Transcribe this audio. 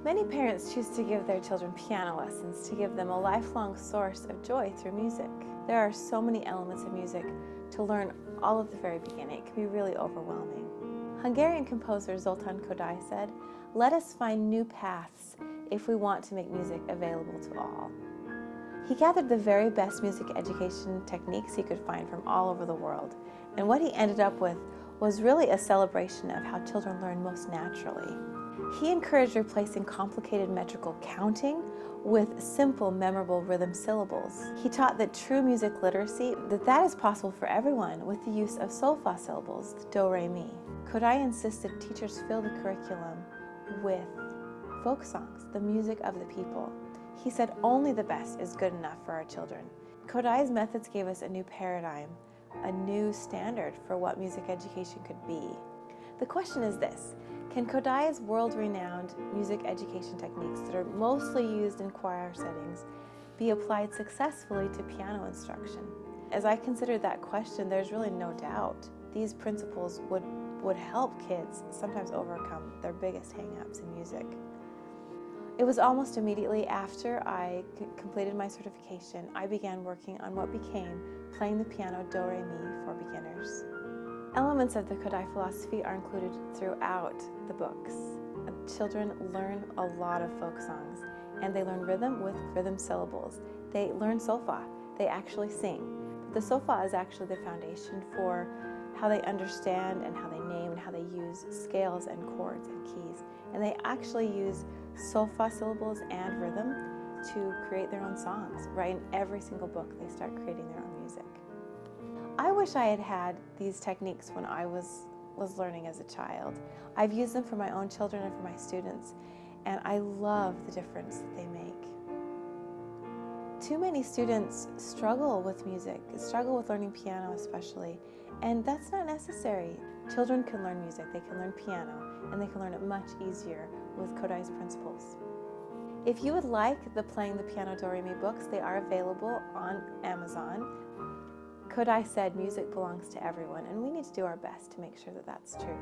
Many parents choose to give their children piano lessons to give them a lifelong source of joy through music. There are so many elements of music to learn all at the very beginning. It can be really overwhelming. Hungarian composer Zoltan Kodaly said, "Let us find new paths if we want to make music available to all." He gathered the very best music education techniques he could find from all over the world, and what he ended up with was really a celebration of how children learn most naturally. He encouraged replacing complicated metrical counting with simple, memorable rhythm syllables. He taught that true music literacy, that is possible for everyone with the use of solfa syllables, do, re, mi. Kodaly insisted teachers fill the curriculum with folk songs, the music of the people. He said only the best is good enough for our children. Kodaly's methods gave us a new paradigm, a new standard for what music education could be. The question is this: can Kodaly's world-renowned music education techniques that are mostly used in choir settings be applied successfully to piano instruction? As I considered that question, there's really no doubt these principles would help kids sometimes overcome their biggest hang-ups in music. It was almost immediately after I completed my certification, I began working on what became Playing the Piano Do, Re, Mi for Beginners. Elements of the Kodaly philosophy are included throughout the books. Children learn a lot of folk songs, and they learn rhythm with rhythm syllables. They learn solfa. They actually sing. The solfa is actually the foundation for how they understand and how they name and how they use scales and chords and keys. And they actually use solfa syllables and rhythm to create their own songs. Right in every single book, they start creating their own music. I wish I had had these techniques when I was learning as a child. I've used them for my own children and for my students, and I love the difference that they make. Too many students struggle with music, struggle with learning piano especially, and that's not necessary. Children can learn music, they can learn piano, and they can learn it much easier with Kodaly's principles. If you would like the Playing the Piano Do, Re, Mi books, they are available on Amazon. Kodaly said music belongs to everyone, and we need to do our best to make sure that that's true.